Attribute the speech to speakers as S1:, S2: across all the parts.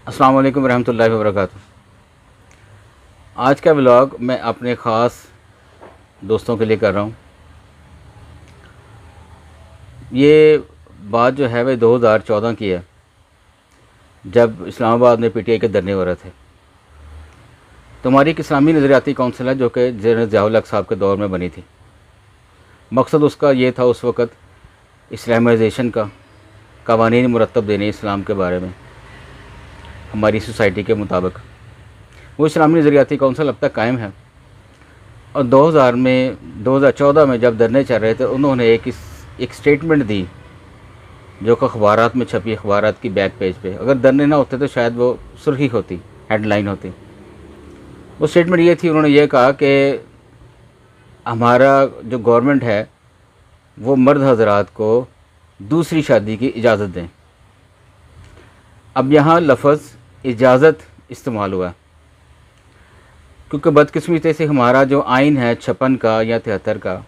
S1: अस्सलाम वालेकुम रहमतुल्लाहि व बरकातुहू। आज का व्लॉग मैं अपने ख़ास दोस्तों के लिए कर रहा हूँ। ये बात जो है वह 2014 की है, जब इस्लामाबाद में पीटीआई के धरने हो रहे थे। तो हमारी एक इस्लामी नज़रियाती काउंसिल है जो कि जनरल ज़ियाउल हक साहब के दौर में बनी थी। मकसद उसका ये था उस वक़्त इस्लामाइजेशन का, क़वानीन मुरतब देने इस्लाम के बारे में हमारी सोसाइटी के मुताबिक। वो इस्लामी नज़रियाती काउंसिल अब तक कायम है। और 2014 में जब धरने चल रहे थे, उन्होंने एक स्टेटमेंट दी जो कि अखबारात में छपी, अखबारात की बैक पेज पे। अगर धरने ना होते तो शायद वो सुर्खी होती, हेडलाइन होती। वो स्टेटमेंट ये थी, उन्होंने ये कहा कि हमारा जो गवर्नमेंट है वो मर्द हजरात को दूसरी शादी की इजाज़त दें। अब यहाँ लफ्ज़ इजाज़त इस्तेमाल हुआ, क्योंकि बदकिस्मती से हमारा जो आइन है 56 का या 73 का,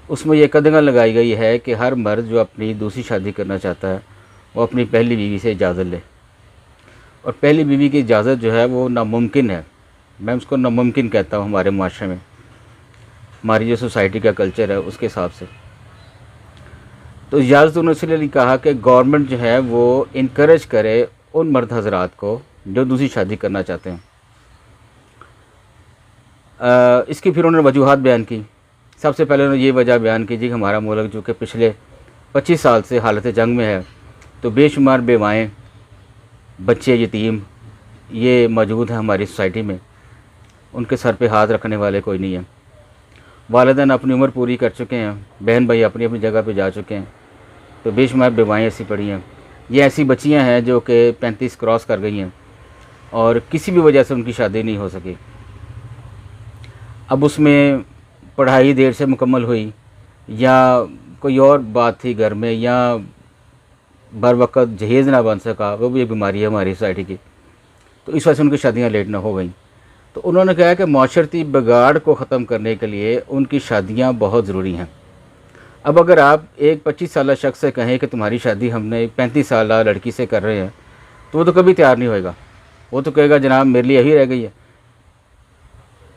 S1: उसमें यह कदगन लगाई गई है कि हर मर्द जो अपनी दूसरी शादी करना चाहता है वो अपनी पहली बीवी से इजाज़त ले। और पहली बीवी की इजाज़त जो है वो नामुमकिन है। मैं उसको नामुमकिन कहता हूँ हमारे माशरे में, हमारी जो सोसाइटी का कल्चर है उसके हिसाब से। तो इजाज़त उन्होंने इसलिए कहा कि गवर्नमेंट जो है वो इनकरेज करे उन मर्द हजरात को जो दूसरी शादी करना चाहते हैं। इसकी फिर उन्होंने वजूहात बयान की। सबसे पहले उन्होंने ये वजह बयान की कि हमारा मुल्क जो कि पिछले 25 साल से हालत जंग में है, तो बेशुमार बेवाएँ, बच्चे, यतीम ये मौजूद हैं हमारी सोसाइटी में। उनके सर पे हाथ रखने वाले कोई नहीं है। वालिदैन अपनी उम्र पूरी कर चुके हैं, बहन भाई अपनी अपनी जगह पे जा चुके हैं, तो बेशुमार बेवाएँ ऐसी पड़ी हैं। ये ऐसी बच्चियां हैं जो कि 35 क्रॉस कर गई हैं और किसी भी वजह से उनकी शादी नहीं हो सकी। अब उसमें पढ़ाई देर से मुकम्मल हुई या कोई और बात थी घर में, या बर वक़्त जहेज़ ना बन सका, वो भी एक बीमारी है हमारी सोसाइटी की, तो इस वजह से उनकी शादियाँ लेट ना हो गई। तो उन्होंने कहा कि माशरती बिगाड़ को ख़त्म करने के लिए उनकी शादियाँ बहुत ज़रूरी हैं। अब अगर आप एक 25 साल शख्स से कहें कि तुम्हारी शादी हमने 35 साल लड़की से कर रहे हैं, तो वो तो कभी तैयार नहीं होएगा। वो तो कहेगा जनाब मेरे लिए यही रह गई है।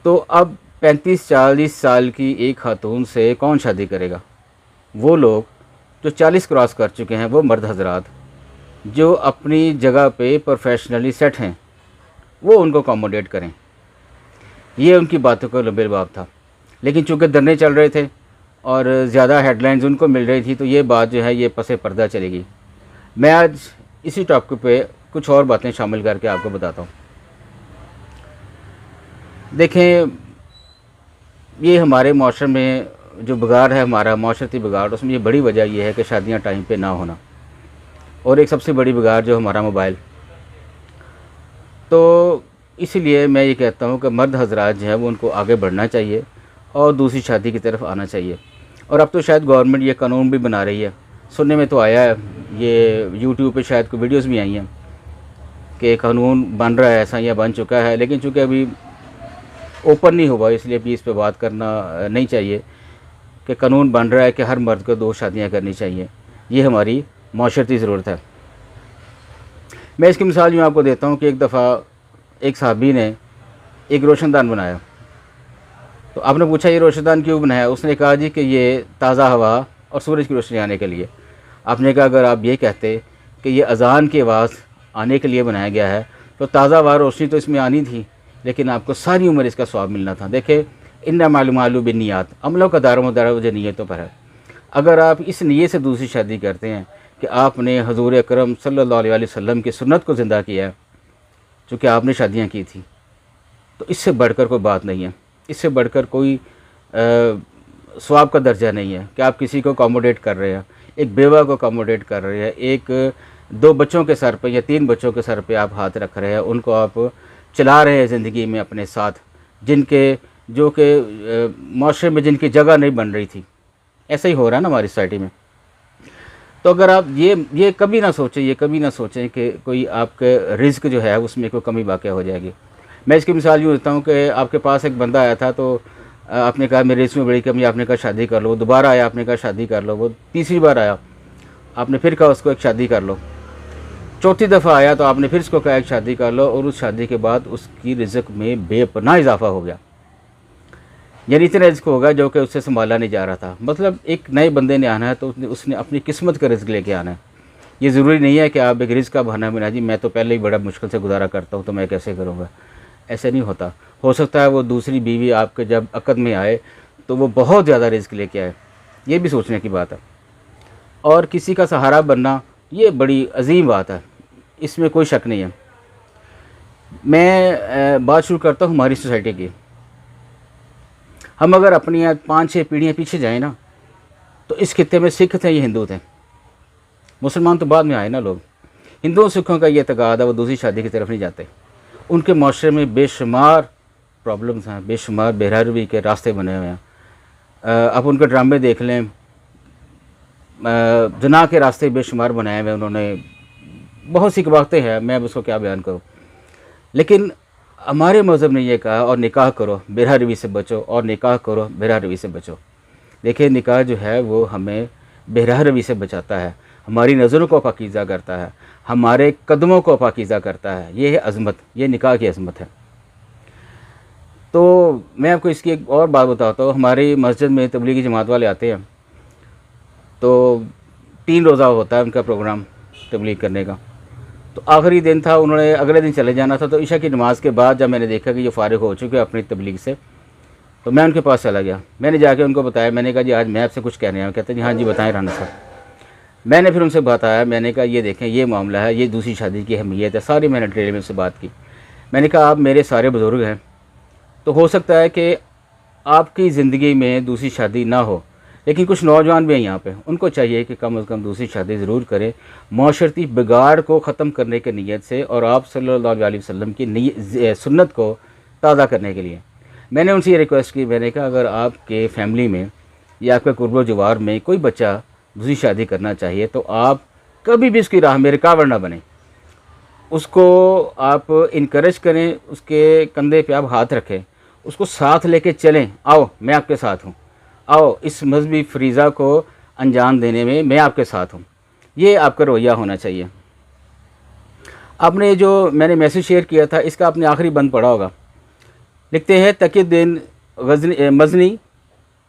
S1: तो अब 35-40 साल की एक खातून से कौन शादी करेगा? वो लोग जो 40 क्रॉस कर चुके हैं, वो मर्द हजरात जो अपनी जगह पे प्रोफेशनली सेट हैं, वो उनको अकोमोडेट करें। ये उनकी बातों का लबेलबाब था। लेकिन चूँकि धरने चल रहे थे और ज़्यादा हेडलाइंस उनको मिल रही थी, तो ये बात जो है ये पसे पर्दा चलेगी। मैं आज इसी टॉपिक पे कुछ और बातें शामिल करके आपको बताता हूँ। देखें, ये हमारे माशरे में जो बिगाड़ है, हमारा माशरती बिगाड़, उसमें ये बड़ी वजह ये है कि शादियाँ टाइम पे ना होना, और एक सबसे बड़ी बिगाड़ जो हमारा मोबाइल। तो इसलिए मैं ये कहता हूँ कि मर्द हजरात जो है वो उनको आगे बढ़ना चाहिए और दूसरी शादी की तरफ आना चाहिए। और अब तो शायद गवर्नमेंट ये कानून भी बना रही है, सुनने में तो आया है, ये यूट्यूब पे शायद कोई वीडियोस भी आई हैं कि कानून बन रहा है ऐसा या बन चुका है। लेकिन चूँकि अभी ओपन नहीं हुआ, इसलिए भी इस पे बात करना नहीं चाहिए कि कानून बन रहा है कि हर मर्द को 2 शादियाँ करनी चाहिए। ये हमारी माशरती ज़रूरत है। मैं इसकी मिसाल यूँ आपको देता हूँ कि एक दफ़ा एक साहबी ने एक रोशनदान बनाया। तो आपने पूछा ये रोशनदान क्यों बनाया? उसने कहा जी कि ये ताज़ा हवा और सूरज की रोशनी आने के लिए। आपने कहा अगर आप ये कहते कि ये अज़ान की आवाज़ आने के लिए बनाया गया है, तो ताज़ा हवा रोशनी तो इसमें आनी थी, लेकिन आपको सारी उम्र इसका स्वाब मिलना था। देखे, इन्नमा अल-अमालु बिन्नियात, अमलों का दारोमदार वजह नीयतों पर है। अगर आप इस नीयत से दूसरी शादी करते हैं कि आपने हज़ूर अकरम सल्लल्लाहु अलैहि वसल्लम की सुन्नत को ज़िंदा किया है, चूँकि आपने शादियाँ की थी, तो इससे बढ़कर कोई बात नहीं है। इससे बढ़कर कोई स्वाब का दर्जा नहीं है कि आप किसी को अकोमोडेट कर रहे हैं, एक बेवा को अकोमोडेट कर रहे हैं, एक 2 बच्चों के सर पे या 3 बच्चों के सर पे आप हाथ रख रहे हैं, उनको आप चला रहे हैं ज़िंदगी में अपने साथ, जो कि माशरे में जिनकी जगह नहीं बन रही थी। ऐसा ही हो रहा है ना हमारी सोसाइटी में। तो अगर आप ये कभी ना सोचें कि कोई आपके रिज़्क जो है उसमें कोई कमी वाक़या हो जाएगी। मैं इसकी मिसाल यूँ देता हूँ कि आपके पास एक बंदा आया था, तो आपने कहा मेरे इसमें बड़ी कमी, आपने कहा शादी कर लो। वो दोबारा आया, आपने कहा शादी कर लो। वो तीसरी बार आया, आपने फिर कहा उसको एक शादी कर लो। चौथी दफ़ा आया तो आपने फिर इसको कहा एक शादी कर लो, और उस शादी के बाद उसकी रिज़्क में बेपनाह इजाफा हो गया। यानी इतना रिज़्क होगा जो कि उससे संभाला नहीं जा रहा था। मतलब एक नए बंदे ने आना है तो उसने अपनी किस्मत का रिज़्क लेके आना है। ये ज़रूरी नहीं है कि आप एक रिज़्क का बहाना बना जी मैं तो पहले ही बड़ा मुश्किल से गुजारा करता हूँ तो मैं कैसे करूँगा, ऐसे नहीं होता। हो सकता है वो दूसरी बीवी आपके जब अक़द में आए तो वो बहुत ज़्यादा रिज़्क लेके आए, ये भी सोचने की बात है। और किसी का सहारा बनना ये बड़ी अजीम बात है, इसमें कोई शक नहीं है। मैं बात शुरू करता हूँ हमारी सोसाइटी की। हम अगर अपनी 5-6 पीढ़ियाँ पीछे जाएँ ना, तो इस खित्ते में सिख थे, ये हिंदू थे। मुसलमान तो बाद में आए ना लोग। हिंदुओं सिखों का ये तकाद है, वो दूसरी शादी की तरफ नहीं जाते। उनके माशरे में बेशुमार प्रॉब्लम्स हैं, बेशुमार बेरहरवी के रास्ते बने हुए हैं। आप उनके ड्रामे देख लें, जना के रास्ते बेशुमार बनाए हुए उन्होंने, बहुत सी बातें हैं, मैं अब उसको क्या बयान करूँ। लेकिन हमारे मज़हब ने यह कहा और निकाह करो बेरहरवी से बचो, और निकाह करो बेरहरवी से बचो। देखिए निकाह जो है वो हमें बेरहरवी से बचाता है, हमारी नज़रों को पाकीज़ा करता है, हमारे कदमों को पाकीज़ा करता है। ये है अज़मत, ये निकाह की अज़मत है। तो मैं आपको इसकी एक और बात बताता हूँ। हमारी मस्जिद में तबलीगी जमात वाले आते हैं, तो 3 रोज़ा होता है उनका प्रोग्राम तबलीग करने का। तो आखिरी दिन था, उन्होंने अगले दिन चले जाना था। तो इशा की नमाज़ के बाद जब मैंने देखा कि ये फ़ारिग हो चुके हैं अपनी तबलीग से, तो मैं उनके पास चला गया। मैंने जाके उनको बताया, मैंने कहा जी आज मैं आपसे कुछ कहने आया हूँ। कहते जी हाँ जी बताएं राना साहब। मैंने फिर उनसे बताया, मैंने कहा ये देखें ये मामला है, ये दूसरी शादी की अहमियत है, सारी मैंने डिटेल में उनसे बात की। मैंने कहा आप मेरे सारे बुज़ुर्ग हैं, तो हो सकता है कि आपकी ज़िंदगी में दूसरी शादी ना हो, लेकिन कुछ नौजवान भी हैं यहाँ पे, उनको चाहिए कि कम से कम दूसरी शादी ज़रूर करें, माशरती बिगाड़ को ख़त्म करने की नीयत से और आप सल्लल्लाहु अलैहि वसल्लम की सुन्नत को ताज़ा करने के लिए। मैंने उनसे ये रिक्वेस्ट की, मैंने कहा अगर आपके फैमिली में या आपके कुर्बो जवार में कोई बच्चा दूसरी शादी करना चाहिए तो आप कभी भी उसकी राह में रुकावट ना बने, उसको आप इनकरेज करें, उसके कंधे पे आप हाथ रखें, उसको साथ लेके चलें, आओ मैं आपके साथ हूँ, आओ इस मजहबी फरीज़ा को अंजाम देने में मैं आपके साथ हूँ। ये आपका रवैया होना चाहिए। आपने जो मैंने मैसेज शेयर किया था इसका आपने आखिरी बंद पढ़ा होगा। लिखते हैं तकीउद्दीन मज़नी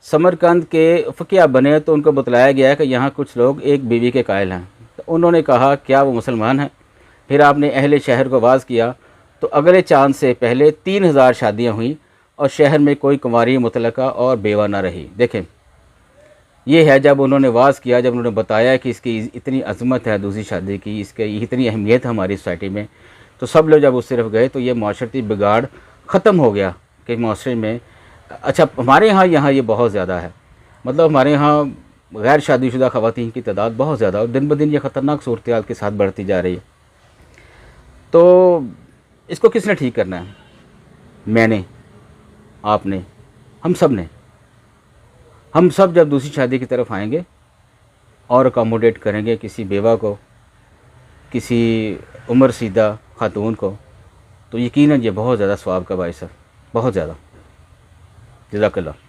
S1: समरकंद के फ़क़िया बने तो उनको बतलाया गया कि यहाँ कुछ लोग एक बीवी के कायल हैं। तो उन्होंने कहा क्या वो मुसलमान हैं? फिर आपने अहले शहर को वाज़ किया तो अगले चांद से पहले 3000 शादियाँ हुई और शहर में कोई कुंवारी मुतलका और बेवा ना रही। देखें ये है जब उन्होंने वाज़ किया, जब उन्होंने बताया कि इसकी इतनी अज़मत है दूसरी शादी की, इसके इतनी अहमियत है हमारी सोसाइटी में, तो सब लोग जब उस तरफ गए तो ये माशरती बिगाड़ ख़त्म हो गया कि माशरे में। अच्छा हमारे यहाँ ये बहुत ज़्यादा है, मतलब हमारे यहाँ गैर शादीशुदा ख़वातीन की तादाद बहुत ज़्यादा और दिन ब दिन ये ख़तरनाक सूरत हाल के साथ बढ़ती जा रही है। तो इसको किसने ठीक करना है? मैंने, आपने, हम सब ने। हम सब जब दूसरी शादी की तरफ आएंगे और अकोमोडेट करेंगे किसी बेवा को, किसी उम्र सीधा खातून को, तो यकीनन ये बहुत ज़्यादा सवाब का बाइस है, बहुत ज़्यादा। जज़ाकल्लाह।